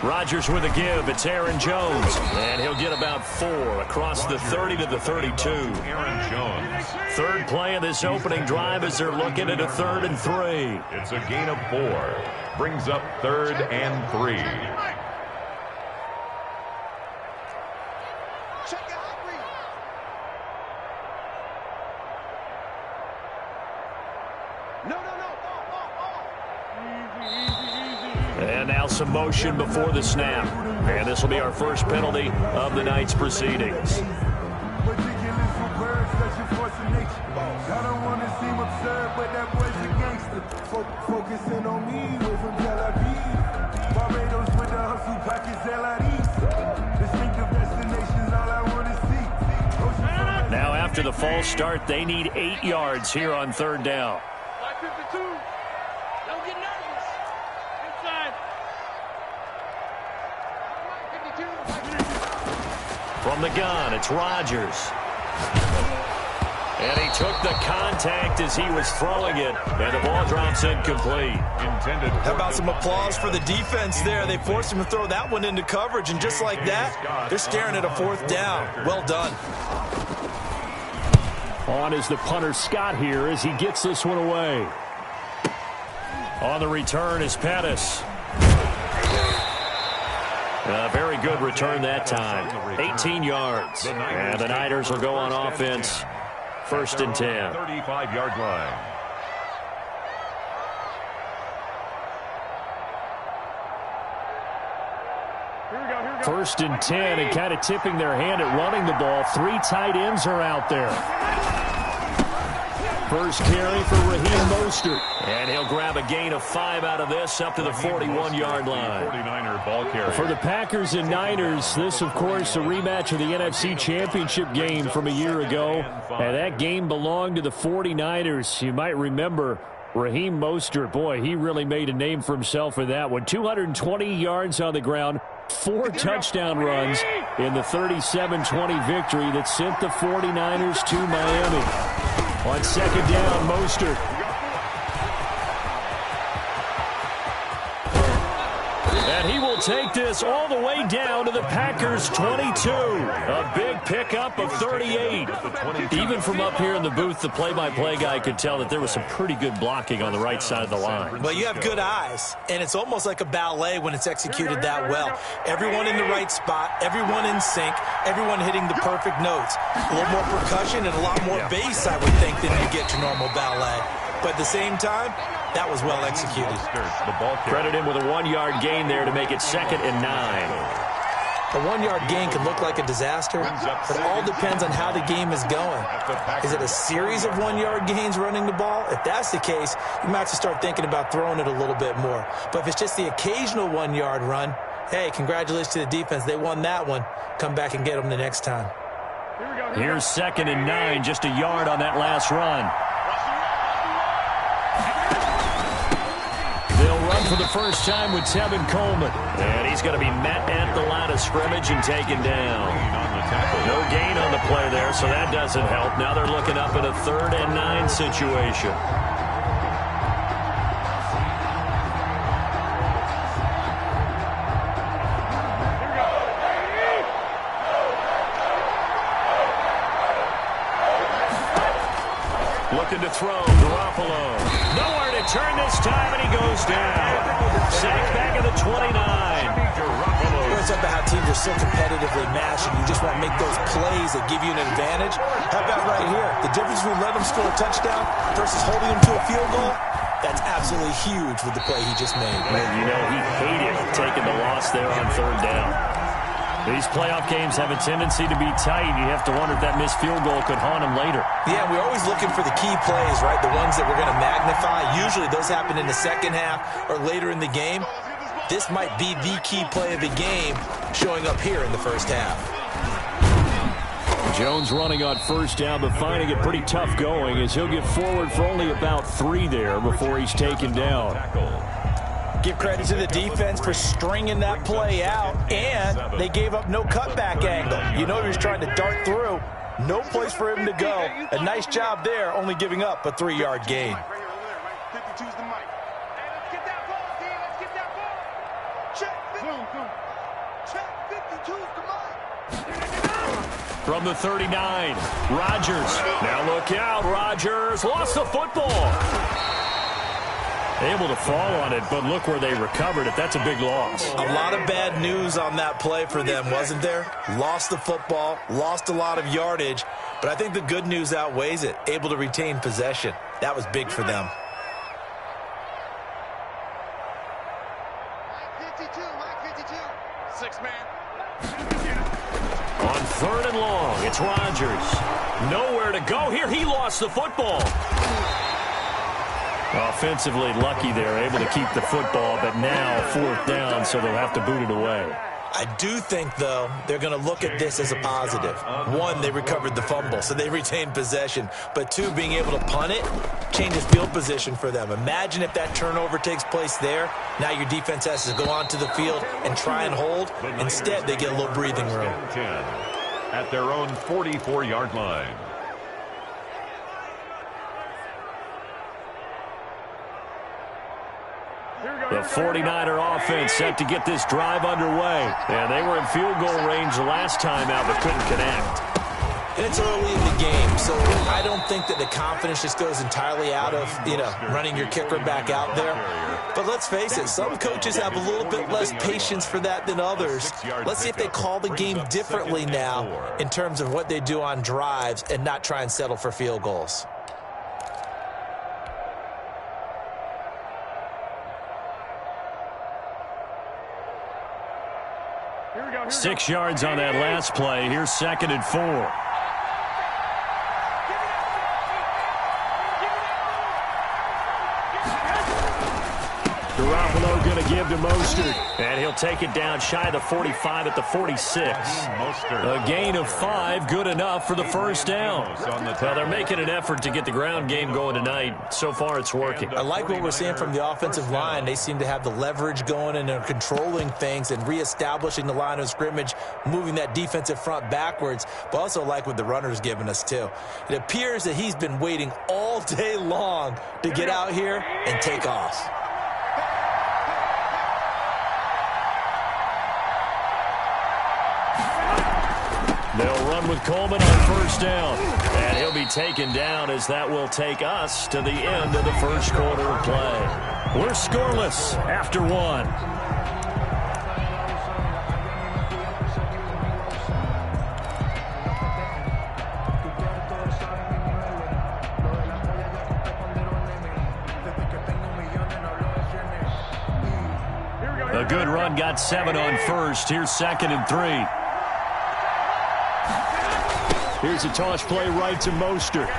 Rodgers with a give. It's Aaron Jones. And he'll get about 4 across the 30 to the 32. Aaron Jones. Third play of this opening drive as they're looking at a 3rd and 3. It's a gain of 4. Brings up 3rd and 3. And now some motion before the snap. And this will be our first penalty of the night's proceedings. I don't want to seem absurd, but that boy's a gangster. Focusing on me, way from Tel Aviv. Barbados with the hustle package LIDs. Distinctive destinations, all I want to see. Now after the false start, they need 8 yards here on 3rd down. 52. Don't get nervous. Inside. 52. From the gun, it's Rodgers. And he took the contact as he was throwing it, and the ball drops incomplete. How about some applause for the defense there? They forced him to throw that one into coverage, and just like that, they're staring at a 4th down. Well done. On is the punter Scott here as he gets this one away. On the return is Pettis. A very good return that time. 18 yards. And the Niners will go on offense. 1st and 10. 35-yard line. First and 10, and kind of tipping their hand at running the ball. 3 tight ends are out there. First carry for Raheem Mostert. And he'll grab a gain of 5 out of this up to the 41-yard line. 49er ball carrier. For the Packers and Niners, this, of course, a rematch of the NFC Championship game from a year ago. And that game belonged to the 49ers. You might remember Raheem Mostert. Boy, he really made a name for himself in that one. 220 yards on the ground. 4 touchdown runs in the 37-20 victory that sent the 49ers to Miami. On 2nd down, Mostert. And he will take this all the way down to the Packers' 22. A big pickup of 38. Even from up here in the booth, the play-by-play guy could tell that there was some pretty good blocking on the right side of the line. Well, you have good eyes, and it's almost like a ballet when it's executed that well. Everyone in the right spot, everyone in sync, everyone hitting the perfect notes. A little more percussion and a lot more bass, I would think, than you get to normal ballet. But at the same time, that was well executed. Credit him with a 1-yard gain there to make it 2nd and 9. A 1-yard gain can look like a disaster, but it all depends on how the game is going. Is it a series of 1-yard gains running the ball? If that's the case, you might have to start thinking about throwing it a little bit more. But if it's just the occasional 1-yard run, hey, congratulations to the defense. They won that one. Come back and get them the next time. Here's 2nd and 9, just a yard on that last run. They'll run for the first time with Tevin Coleman. And he's going to be met at the line of scrimmage and taken down. No gain on the play there, so that doesn't help. Now they're looking up at a 3rd and 9 situation. Looking to throw, Garoppolo. Nowhere to turn this time, and he goes down. Sacked back at the 29. It's about how teams are so competitively matched, and you just want to make those plays that give you an advantage. How about right here? The difference between letting them score a touchdown versus holding them to a field goal, that's absolutely huge with the play he just made. And you know he hated taking the loss there on 3rd down. These playoff games have a tendency to be tight. You have to wonder if that missed field goal could haunt him later. Yeah, we're always looking for the key plays, right? The ones that we're going to magnify. Usually those happen in the second half or later in the game. This might be the key play of the game showing up here in the first half. Jones running on 1st down, but finding it pretty tough going as he'll get forward for only about 3 there before he's taken down. Give credit to the defense for stringing that play out, and they gave up no cutback angle. You know he was trying to dart through. No place for him to go. A nice job there, only giving up a 3-yard gain. From the 39, Rodgers. Now look out, Rodgers lost the football. Able to fall on it, but look where they recovered it. That's a big loss. A lot of bad news on that play for them, wasn't there? Lost the football, lost a lot of yardage, but I think the good news outweighs it. Able to retain possession. That was big for them. On 3rd and long, it's Rodgers. Nowhere to go here. He lost the football. Offensively lucky they're able to keep the football, but now 4th down, so they'll have to boot it away. I do think, though, they're going to look at this as a positive. 1, they recovered the fumble, so they retained possession. But 2, being able to punt it changes field position for them. Imagine if that turnover takes place there. Now your defense has to go onto the field and try and hold. Instead, they get a little breathing room. At their own 44-yard line. The 49er offense set to get this drive underway. And they were in field goal range the last time out, but couldn't connect. And it's early in the game, so I don't think that the confidence just goes entirely out of, running your kicker back out there. But let's face it, some coaches have a little bit less patience for that than others. Let's see if they call the game differently now in terms of what they do on drives and not try and settle for field goals. 6 yards on that last play. Here's 2nd and 4. Garoppolo going to give to Mostert, and he'll take it down shy of the 45 at the 46. A gain of 5, good enough for the 1st down. Well, they're making an effort to get the ground game going tonight. So far, it's working. I like what we're seeing from the offensive line. They seem to have the leverage going and they're controlling things and reestablishing the line of scrimmage, moving that defensive front backwards, but also like what the runner's giving us, too. It appears that he's been waiting all day long to get out here and take off. They'll run with Coleman on 1st down. And he'll be taken down as that will take us to the end of the 1st quarter of play. We're scoreless after 1. A good run got 7 on 1st. Here's 2nd and 3. Here's a toss play right to Mostert.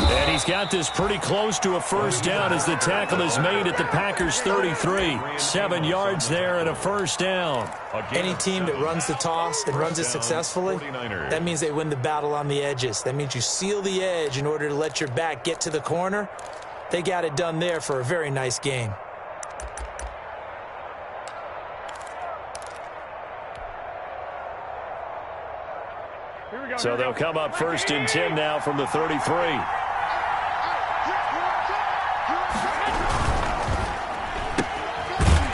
And he's got this pretty close to a 1st down as the tackle is made at the Packers' 33. 7 yards there and a 1st down. Any team that runs the toss and runs it successfully, that means they win the battle on the edges. That means you seal the edge in order to let your back get to the corner. They got it done there for a very nice game. So they'll come up 1st and 10 now from the 33.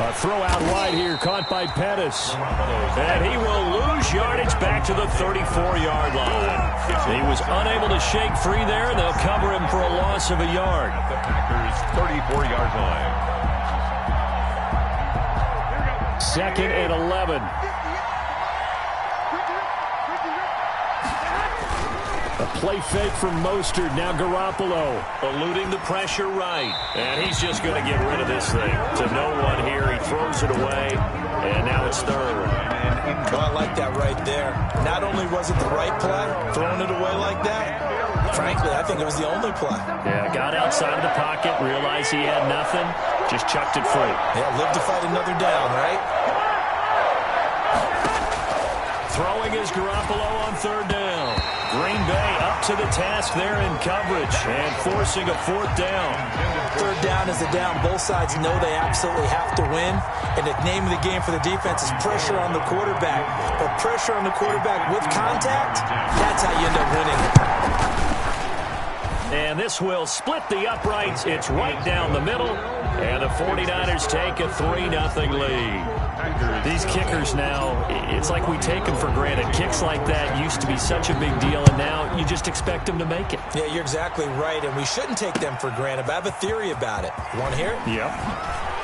A throw out wide here caught by Pettis. And he will lose yardage back to the 34-yard line. He was unable to shake free there, and they'll cover him for a loss of a yard. The Packers' 34-yard line. 2nd and 11. A play fake from Mostert. Now Garoppolo eluding the pressure right. And he's just going to get rid of this thing. To no one here. He throws it away. And now it's 3rd. Well, I like that right there. Not only was it the right play, throwing it away like that, frankly, I think it was the only play. Yeah, got outside of the pocket, realized he had nothing, just chucked it free. Yeah, live to fight another down, right? Throwing is Garoppolo on 3rd down. Green Bay up to the task there in coverage and forcing a 4th down. 3rd down is the down. Both sides know they absolutely have to win. And the name of the game for the defense is pressure on the quarterback. But pressure on the quarterback with contact, that's how you end up winning. And this will split the uprights. It's right down the middle. And the 49ers take a 3-0 lead. These kickers now, it's like we take them for granted. Kicks like that used to be such a big deal, and now you just expect them to make it. Yeah, you're exactly right, and we shouldn't take them for granted. But I have a theory about it. You want to hear it? Yep.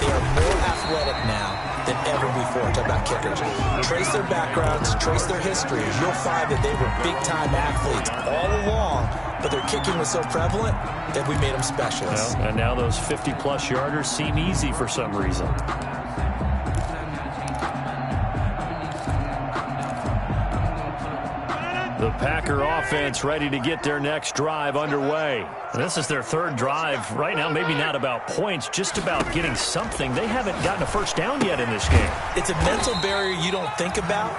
They are more athletic now than ever before. Talk about kickers. Trace their backgrounds, trace their history. You'll find that they were big-time athletes all along, but their kicking was so prevalent that we made them specialists. Well, and now those 50-plus yarders seem easy for some reason. The Packer offense ready to get their next drive underway. And this is their third drive. Right now, maybe not about points, just about getting something. They haven't gotten a first down yet in this game. It's a mental barrier you don't think about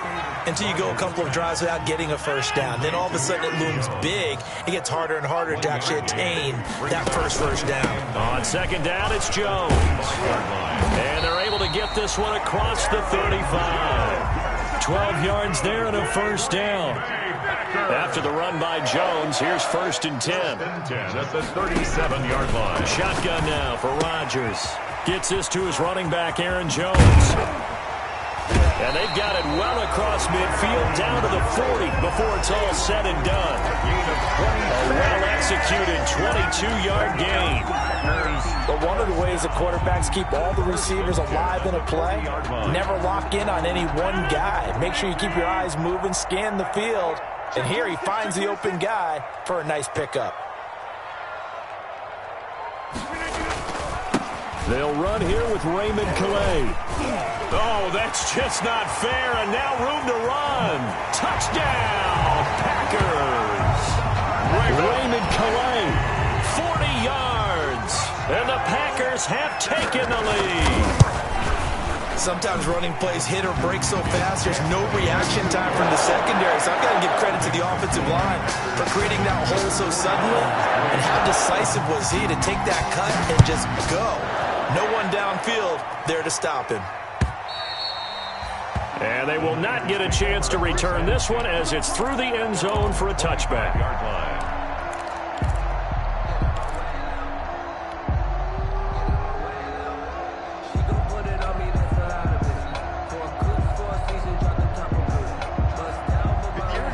until you go a couple of drives without getting a first down. Then all of a sudden it looms big. It gets harder and harder to actually attain that first down. On second down, it's Jones. And they're able to get this one across the 35. 12 yards there and a first down. After the run by Jones, here's 1st and 10. At the 37-yard line. Shotgun now for Rodgers. Gets this to his running back, Aaron Jones. And they've got it well across midfield, down to the 40 before it's all said and done. A well-executed 22-yard gain. But one of the ways the quarterbacks keep all the receivers alive in a play, never lock in on any one guy. Make sure you keep your eyes moving, scan the field. And here he finds the open guy for a nice pickup. They'll run here with Raymond Calais. Oh, that's just not fair, and now room to run. Touchdown, Packers. Raymond Calais, 40 yards, and the Packers have taken the lead. Sometimes running plays hit or break so fast, there's no reaction time from the secondary. So I've got to give credit to the offensive line for creating that hole so suddenly. And how decisive was he to take that cut and just go? No one downfield there to stop him. And they will not get a chance to return this one as it's through the end zone for a touchback.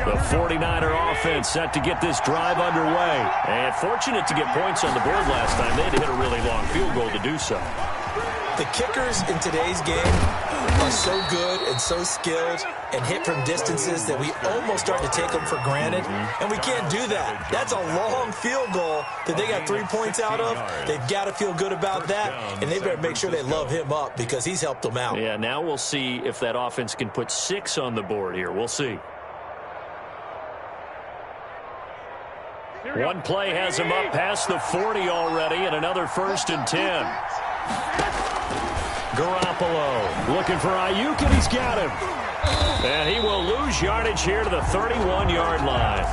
The 49er offense set to get this drive underway. And fortunate to get points on the board last time. They had to hit a really long field goal to do so. The kickers in today's game are so good and so skilled and hit from distances that we almost start to take them for granted. And we can't do that. That's a long field goal that they got 3 points out of. They've got to feel good about that, and they better make sure they love him up because he's helped them out. Yeah, now we'll see if that offense can put 6 on the board here. We'll see. One play has him up past the 40 already, and another 1st and 10. Garoppolo looking for Ayuk, and he's got him. And he will lose yardage here to the 31-yard line.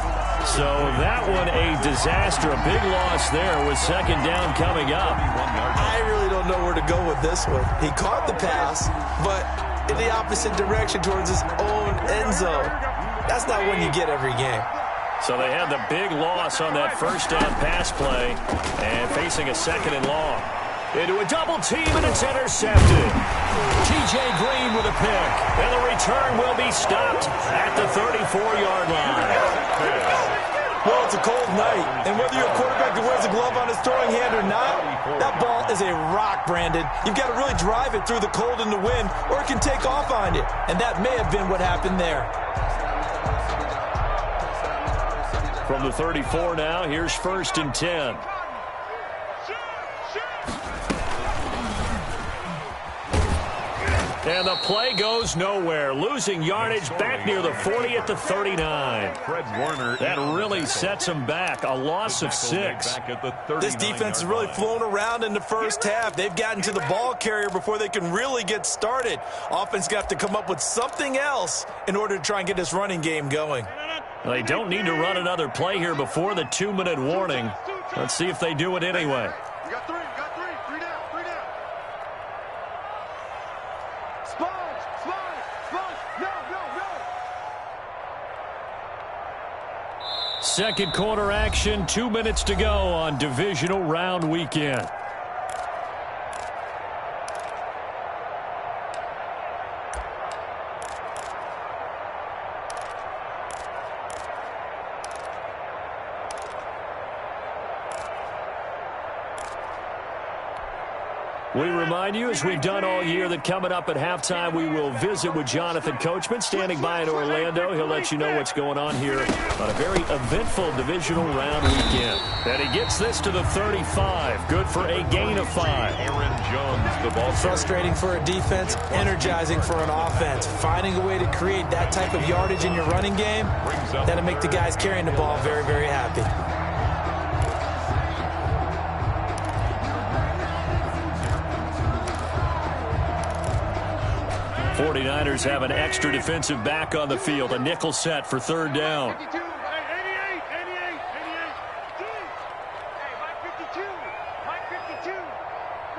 So that one a disaster, a big loss there with second down coming up. I really don't know where to go with this one. He caught the pass, but in the opposite direction towards his own end zone. That's not one you get every game. So they had the big loss on that first down pass play and facing a 2nd and long. Into a double team, and it's intercepted. T.J. Green with a pick, and the return will be stopped at the 34-yard line. Well, it's a cold night, and whether you're a quarterback that wears a glove on his throwing hand or not, that ball is a rock, Brandon. You've got to really drive it through the cold and the wind, or it can take off on you, and that may have been what happened there. From the 34 now, here's 1st and 10. And the play goes nowhere. Losing yardage back near the 40 at the 39. Fred Warner. That really sets him back. A loss of 6. This defense has really flown around in the first half. They've gotten to the ball carrier before they can really get started. Offense got to come up with something else in order to try and get this running game going. They don't need to run another play here before the 2-minute warning. Let's see if they do it anyway. You got three. Three down. Sponge. No. Second quarter action, 2 minutes to go on divisional round weekend. We remind you, as we've done all year, that coming up at halftime, we will visit with Jonathan Coachman, standing by in Orlando. He'll let you know what's going on here on a very eventful divisional round weekend. And he gets this to the 35. Good for a gain of 5. Aaron Jones, the ball. Frustrating for a defense, energizing for an offense. Finding a way to create that type of yardage in your running game, that'll make the guys carrying the ball very, very happy. 49ers have an extra defensive back on the field. A nickel set for third down. 52, 88, 88, 88. Hey, Mike 52. Mike 52.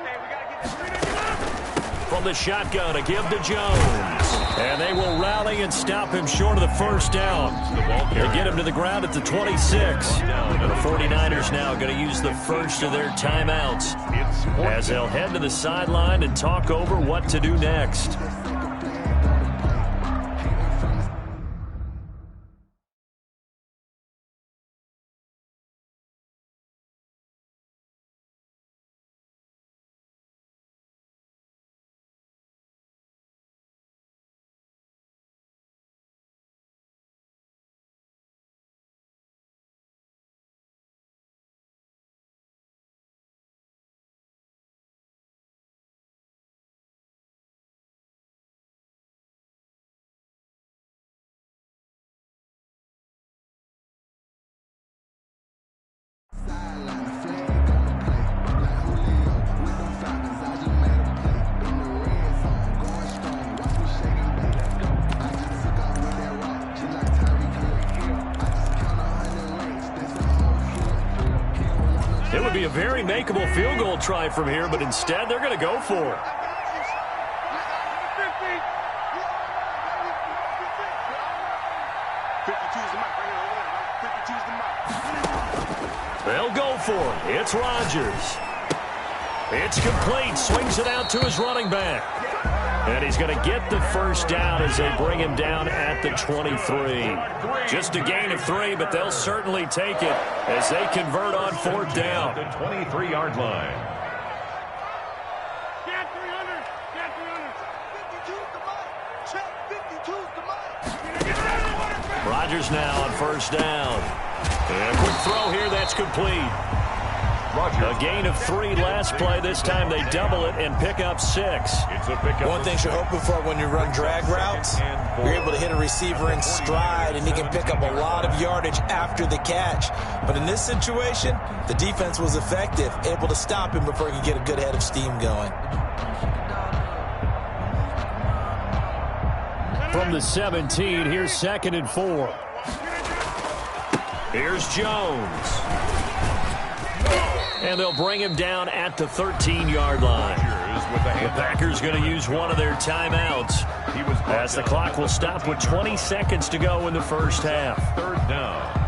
Hey, we got to get this 3. From the shotgun, a give to Jones. And they will rally and stop him short of the first down. They get him to the ground at the 26. And the 49ers now going to use the first of their timeouts as they'll head to the sideline and talk over what to do next. It would be a very makeable field goal try from here, but instead they're going to go for it. They'll go for it. It's Rodgers. It's complete. Swings it out to his running back. And he's going to get the first down as they bring him down at the 23. Just a gain of 3, but they'll certainly take it as they convert on fourth down. The 23-yard line. Get 300. Get 300. 52's the mark. Check. 52's the mark. Rodgers now on first down. And a quick throw here. That's complete. A gain of 3 last play. This time they double it and pick up 6. It's a pickup. One thing you're hoping for when you run drag routes, you're able to hit a receiver in stride, and he can pick up a lot of yardage after the catch. But in this situation, the defense was effective, able to stop him before he could get a good head of steam going. From the 17, here's 2nd and 4. Here's Jones. And they'll bring him down at the 13-yard line. The Packers going to use one of their timeouts as the clock will stop with 20 seconds to go in the first half. Third down.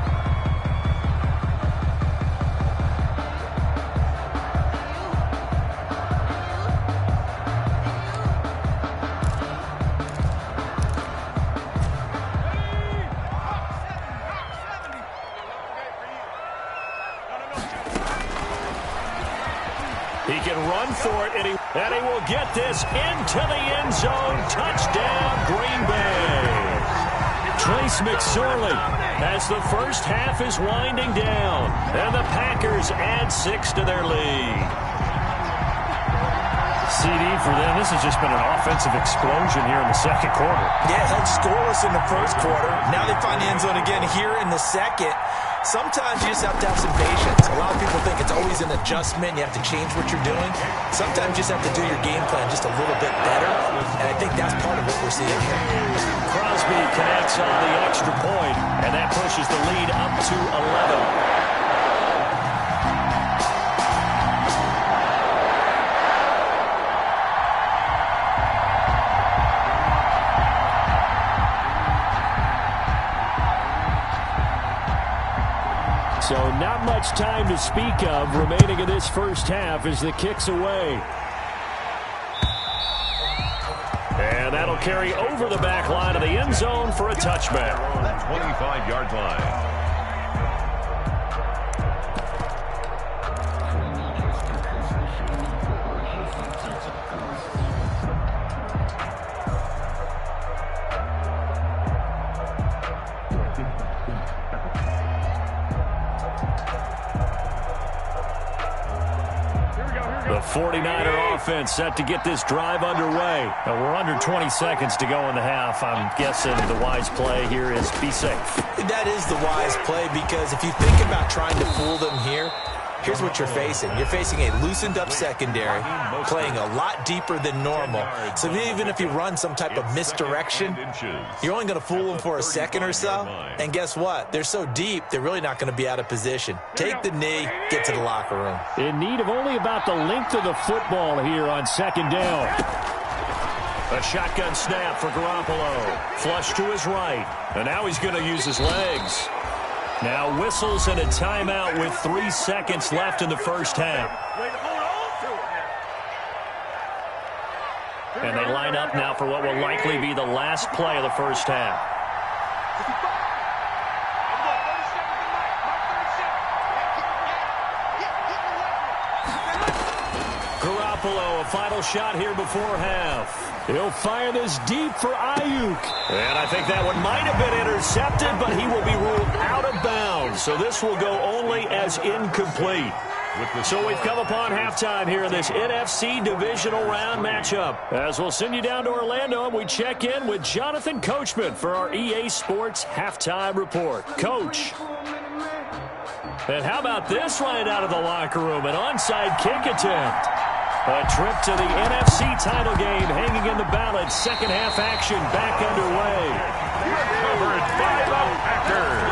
He can run for it, and he will get this into the end zone. Touchdown, Green Bay. Trace McSorley as the first half is winding down, and the Packers add 6 to their lead. CD for them. This has just been an offensive explosion here in the second quarter. Yeah, held scoreless in the first quarter. Now they find the end zone again here in the second. Sometimes you just have to have some patience. A lot of people think it's always an adjustment. You have to change what you're doing. Sometimes you just have to do your game plan just a little bit better, and I think that's part of what we're seeing here. Crosby connects on the extra point, and that pushes the lead up to 11. So not much time to speak of remaining in this first half as the kick's away. And that'll carry over the back line of the end zone for a touchback. 25-yard line. The 49er offense set to get this drive underway. And we're under 20 seconds to go in the half. I'm guessing the wise play here is be safe. That is the wise play, because if you think about trying to fool them here, here's what you're facing. You're facing a loosened up secondary, playing a lot deeper than normal. So even if you run some type of misdirection, you're only going to fool them for a second or so. And guess what? They're so deep, they're really not going to be out of position. Take the knee, get to the locker room. In need of only about the length of the football here on second down. A shotgun snap for Garoppolo. Flush to his right. And now he's going to use his legs. Now whistles and a timeout with 3 seconds left in the first half. And they line up now for what will likely be the last play of the first half. Garoppolo, a final shot here before half. He'll fire this deep for Ayuk. And I think that one might have been intercepted, but he will be ruled out of bounds. So this will go only as incomplete. So we've come upon halftime here in this NFC divisional round matchup. As we'll send you down to Orlando, and we check in with Jonathan Coachman for our EA Sports Halftime Report. Coach. And how about this right out of the locker room? An onside kick attempt. A trip to the NFC title game hanging in the balance. Second half action back underway. Covered by the Packers.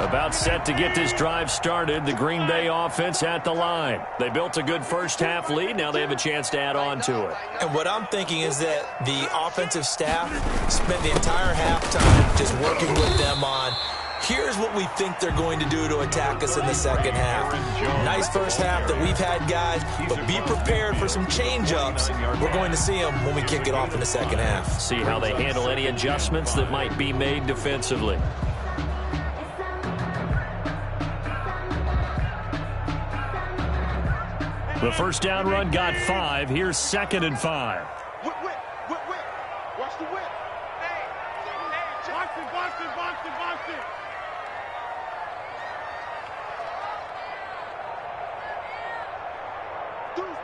About set to get this drive started. The Green Bay offense at the line. They built a good first half lead. Now they have a chance to add on to it. And what I'm thinking is that the offensive staff spent the entire halftime just working with them on, here's what we think they're going to do to attack us in the second half. Nice first half that we've had, guys, but be prepared for some change-ups. We're going to see them when we kick it off in the second half. See how they handle any adjustments that might be made defensively. The first down run got 5. Here's 2nd and 5. Whip. Watch the whip. Hey, box it. Deuce.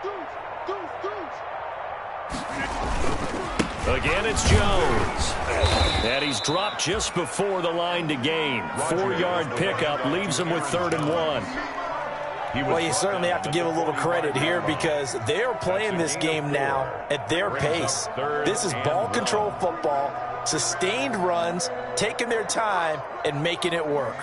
Again, it's Jones. And he's dropped just before the line to gain. 4-yard pickup leaves him with 3rd and 1. Well, you certainly have to give a little credit here because they're playing this game now at their pace. This is ball control football, sustained runs, taking their time, and making it work.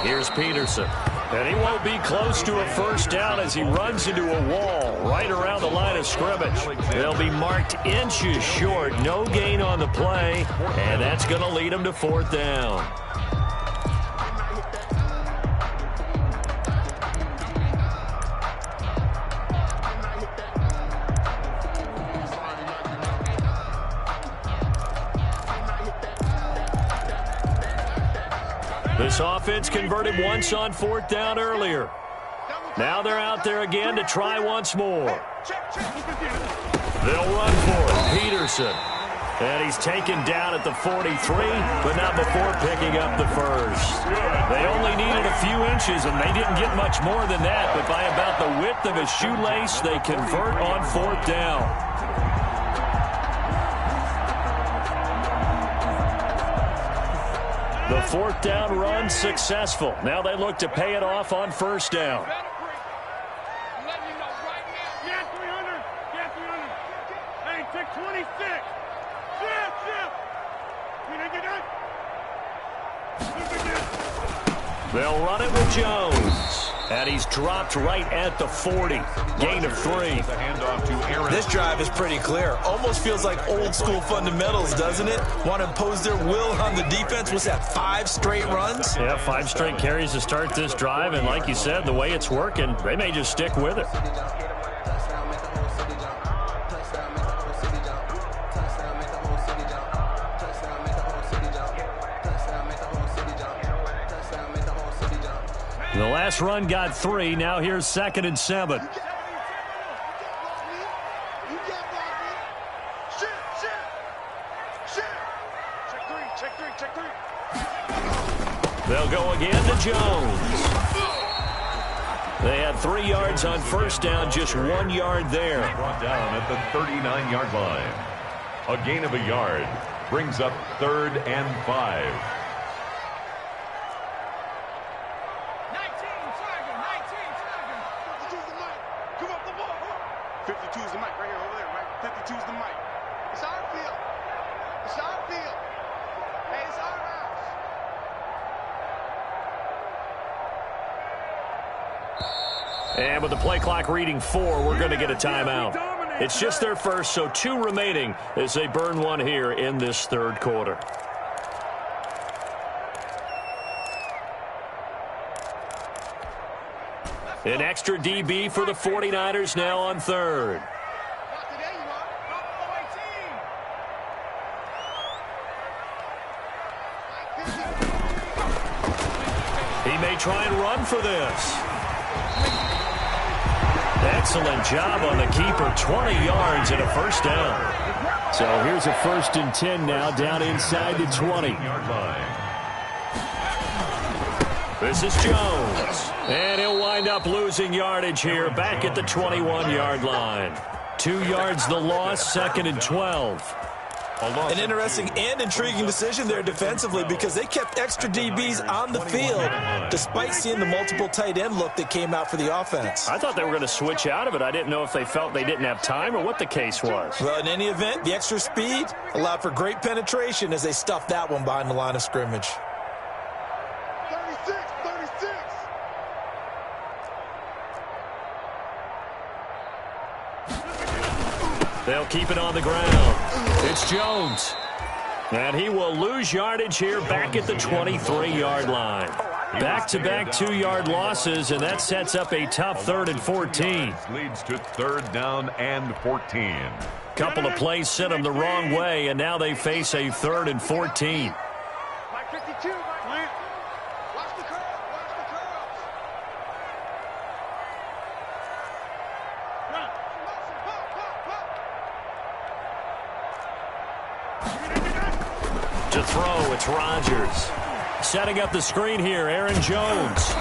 Here's Peterson. And he won't be close to a first down as he runs into a wall right around the line of scrimmage. They'll be marked inches short. No gain on the play. And that's going to lead them to 4th down. This offense converted once on 4th down earlier. Now they're out there again to try once more. They'll run for it. Peterson. And he's taken down at the 43, but not before picking up the first. They only needed a few inches, and they didn't get much more than that. But by about the width of a shoelace, they convert on 4th down. The fourth down run successful. Now they look to pay it off on first down. Take 26. They'll run it with Jones. And he's dropped right at the 40. Gain of 3. This drive is pretty clear. Almost feels like old school fundamentals, doesn't it? Want to impose their will on the defense. Was that 5 straight runs? Yeah, 5 straight carries to start this drive. And like you said, the way it's working, they may just stick with it. The last run got 3. Now here's 2nd and 7. They'll go again to Jones. They had 3 yards on first down, just 1 yard there. Brought down at the 39-yard line. A gain of a yard brings up 3rd and 5. 52's the mic right here, over there, right? 52's the mic. It's our field. It's our field. Hey, it's our house. And with the play clock reading 4, we're going to get a timeout. It's just their first, so 2 remaining as they burn one here in this 3rd quarter. An extra DB for the 49ers now on 3rd. He may try and run for this. Excellent job on the keeper. 20 yards and a first down. So here's a 1st and 10 now down inside the 20. This is Jones. And he'll wind up losing yardage here back at the 21-yard line. 2 yards the loss, 2nd and 12. An interesting and intriguing decision there defensively because they kept extra DBs on the field despite seeing the multiple tight end look that came out for the offense. I thought they were going to switch out of it. I didn't know if they felt they didn't have time or what the case was. Well, in any event, the extra speed allowed for great penetration as they stuffed that one behind the line of scrimmage. 36. They'll keep it on the ground. It's Jones. And he will lose yardage here back at the 23-yard line. Back-to-back 2-yard losses, and that sets up a tough 3rd and 14. Leads to 3rd down and 14. Couple of plays sent them the wrong way, and now they face a 3rd and 14. Mike 52, Mike. Watch the curl. To throw, it's Rodgers. Setting up the screen here, Aaron Jones.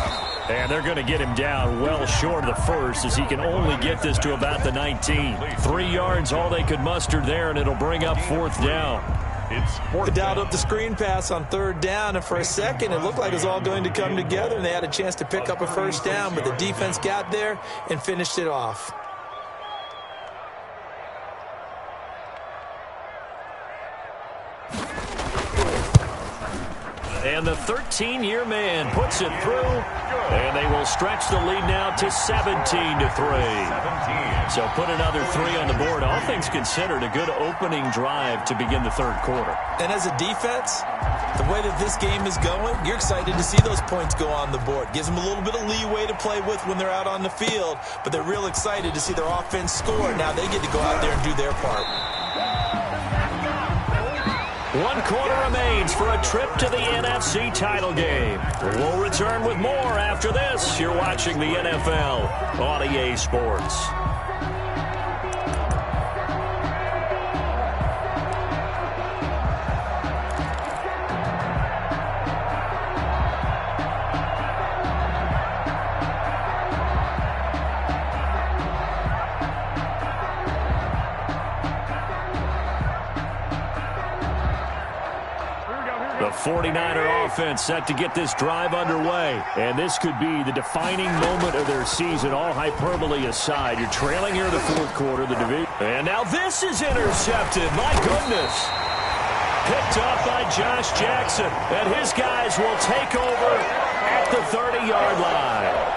And they're going to get him down well short of the 1st as he can only get this to about the 19. 3 yards, all they could muster there, and it'll bring up 4th down. They dialed up the screen pass on 3rd down, and for a second it looked like it was all going to come together, and they had a chance to pick up a first down, but the defense got there and finished it off. And the 13-year man puts it through, and they will stretch the lead now to 17-3. So put another 3 on the board. All things considered, a good opening drive to begin the 3rd quarter. And as a defense, the way that this game is going, you're excited to see those points go on the board. Gives them a little bit of leeway to play with when they're out on the field, but they're real excited to see their offense score. Now they get to go out there and do their part. 1 quarter remains for a trip to the NFC title game. We'll return with more after this. You're watching the NFL on EA Sports. The 49er offense set to get this drive underway. And this could be the defining moment of their season, all hyperbole aside. You're trailing here in the fourth quarter of the division. And now this is intercepted. My goodness. Picked up by Josh Jackson. And his guys will take over at the 30-yard line.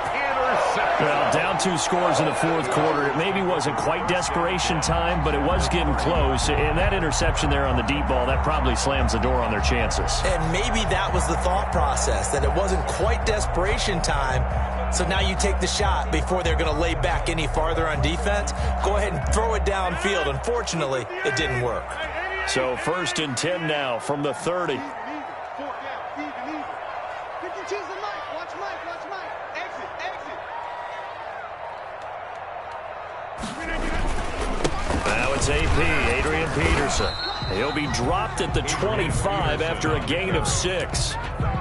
Well, down 2 scores in the fourth quarter. It maybe wasn't quite desperation time, but it was getting close. And that interception there on the deep ball, that probably slams the door on their chances. And maybe that was the thought process, that it wasn't quite desperation time. So now you take the shot before they're going to lay back any farther on defense. Go ahead and throw it downfield. Unfortunately, it didn't work. So 1st and 10 now from the 30. Now it's AP, Adrian Peterson. He'll be dropped at the 25 after a gain of 6.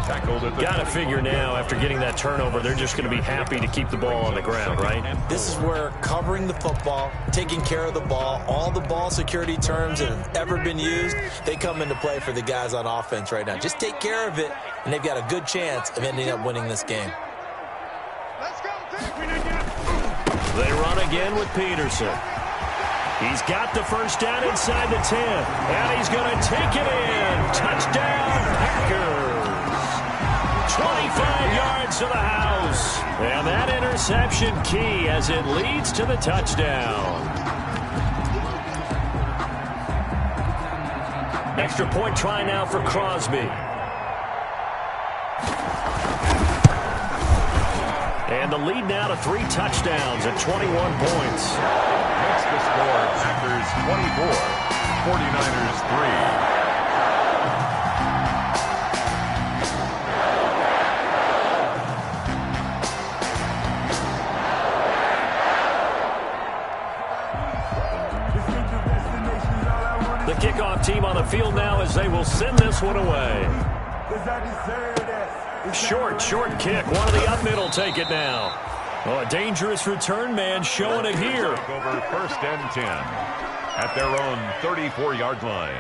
Got to figure now, after getting that turnover, they're just going to be happy to keep the ball on the ground, right? This is where covering the football, taking care of the ball, all the ball security terms that have ever been used, they come into play for the guys on offense right now. Just take care of it, and they've got a good chance of ending up winning this game. They run again with Peterson. He's got the first down inside the 10. And he's going to take it in. Touchdown, Packers. 25 yards to the house. And that interception key as it leads to the touchdown. Extra point try now for Crosby. And the lead now to 3 touchdowns at 21 points. Makes the score Packers 24, 49ers 3. The kickoff team on the field now as they will send this one away. Short kick. One of the up middle take it now. Oh, a dangerous return man showing it here. Over 1st and 10 at their own 34-yard line.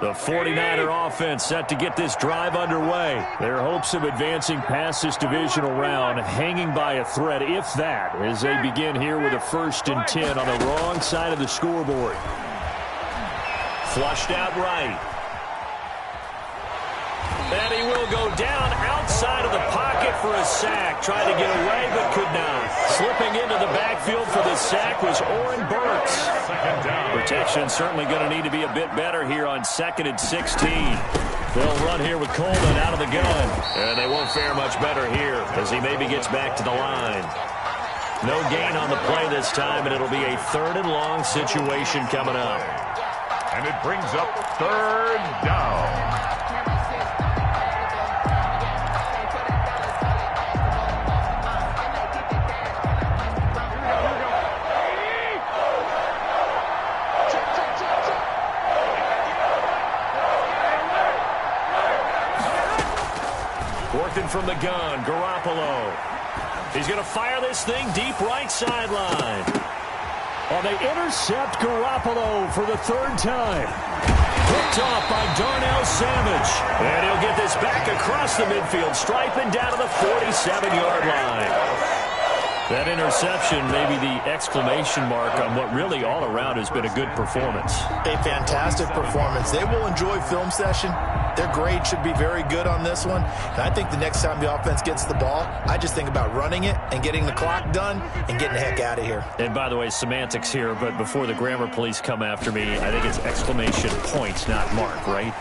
The 49er offense set to get this drive underway. Their hopes of advancing past this divisional round hanging by a thread, if that, as they begin here with a 1st and 10 on the wrong side of the scoreboard. Flushed out right. And he will go down outside of the pocket for a sack. Tried to get away, but could not. Slipping into the backfield for the sack was Oren Burks. Protection certainly going to need to be a bit better here on 2nd and 16. They'll run here with Coleman out of the gun. And they won't fare much better here as he maybe gets back to the line. No gain on the play this time, and it'll be a 3rd and long situation coming up. And it brings up 3rd down. Working from the gun, Garoppolo. He's going to fire this thing deep right sideline. Oh, they intercept Garoppolo for the 3rd time. Picked off by Darnell Savage. And he'll get this back across the midfield, striping down to the 47-yard line. That interception may be the exclamation mark on what really all around has been a good performance. A fantastic performance. They will enjoy film session. Their grade should be very good on this one. And I think the next time the offense gets the ball, I just think about running it and getting the clock done and getting the heck out of here. And by the way, semantics here, but before the grammar police come after me, I think it's exclamation points, not mark, right?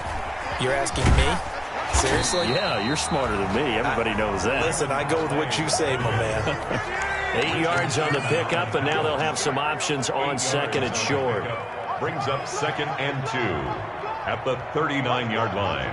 You're asking me? Seriously? Yeah, you're smarter than me. Everybody knows that. Listen, I go with what you say, my man. 8 yards on the pickup, and now they'll have some options on 2nd and short. Brings up 2nd and 2 at the 39-yard line.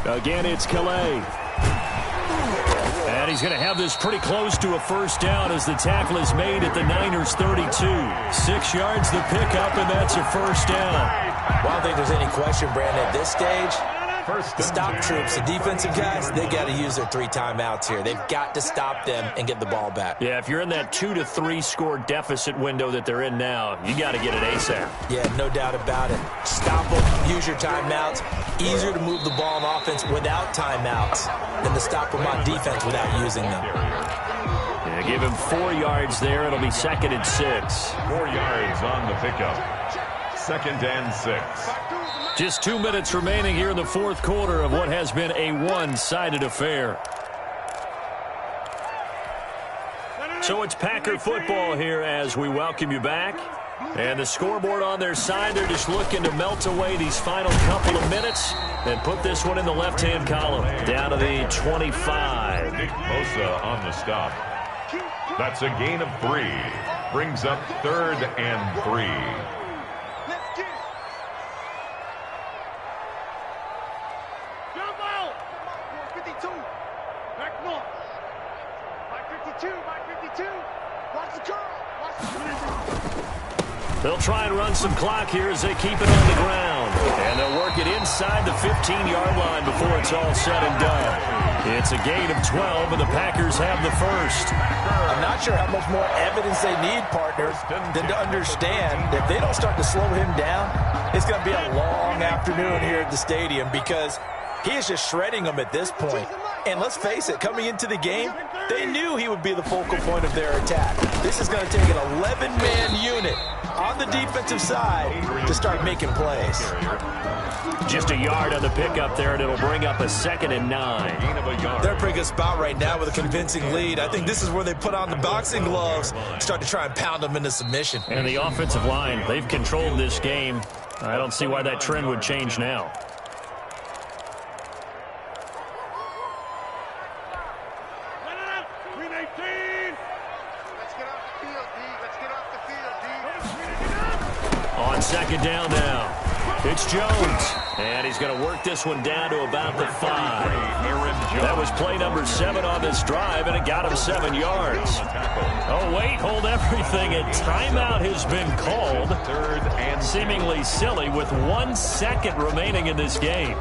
Again, it's Calais. And he's going to have this pretty close to a first down as the tackle is made at the Niners' 32. 6 yards the pickup, and that's a first down. Well, I don't think there's any question, Brandon, at this stage. The stop troops, the defensive guys, they got to use their 3 timeouts here. They've got to stop them and get the ball back. Yeah, if you're in that 2 to 3 score deficit window that they're in now, you got to get it ASAP. Yeah, no doubt about it. Stop them, use your timeouts. Easier to move the ball on offense without timeouts than to stop them on defense without using them. Yeah, give him 4 yards there. It'll be 2nd and 6. 4 yards on the pickup. 2nd and 6. Just 2 minutes remaining here in the 4th quarter of what has been a one-sided affair. So it's Packer football here as we welcome you back. And the scoreboard on their side, they're just looking to melt away these final couple of minutes and put this one in the left-hand column. Down to the 25. Nick Bosa on the stop. That's a gain of 3. Brings up 3rd and 3. They'll try and run some clock here as they keep it on the ground. And they'll work it inside the 15-yard line before it's all said and done. It's a gain of 12, and the Packers have the first. I'm not sure how much more evidence they need, partners, than to understand that if they don't start to slow him down, it's going to be a long afternoon here at the stadium because he is just shredding them at this point. And let's face it, coming into the game, they knew he would be the focal point of their attack. This is going to take an 11-man unit on the defensive side to start making plays. Just a yard on the pickup there, and it'll bring up a 2nd and 9. They're in a pretty good spot right now with a convincing lead. I think this is where they put on the boxing gloves, start to try and pound them into submission. And the offensive line, they've controlled this game. I don't see why that trend would change now. On 2nd down now, it's Jones. And he's going to work this one down to about the 5. That was play number 7 on this drive, and it got him 7 yards. Oh, wait, hold everything. A timeout has been called. 3rd and seemingly silly with 1 second remaining in this game.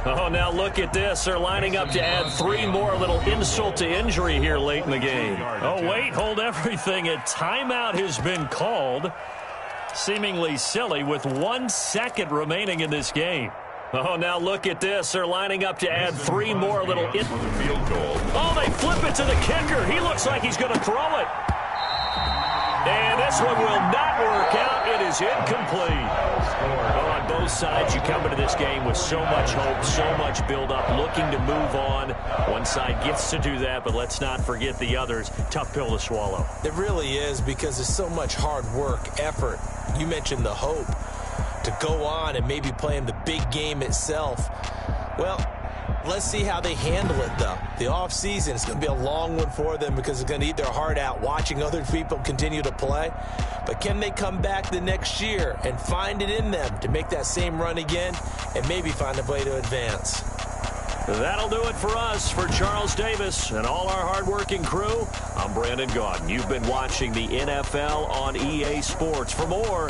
Oh, now look at this. They're lining up to add 3 more. A little insult to injury here late in the game. Oh, wait, hold everything. A timeout has been called. Seemingly silly with 1 second remaining in this game. Oh, now look at this. They're lining up to add 3 more. A little field goal. Oh, they flip it to the kicker. He looks like he's going to throw it. And this one will not work out. It is incomplete. Well, on both sides, you come into this game with so much hope, so much build-up, looking to move on. One side gets to do that, but let's not forget the others. Tough pill to swallow. It really is because there's so much hard work, effort. You mentioned the hope to go on and maybe play in the big game itself. Well, let's see how they handle it, though. The offseason is going to be a long one for them because it's going to eat their heart out watching other people continue to play. But can they come back the next year and find it in them to make that same run again and maybe find a way to advance? That'll do it for us. For Charles Davis and all our hardworking crew, I'm Brandon Gaudin. You've been watching the NFL on EA Sports. For more,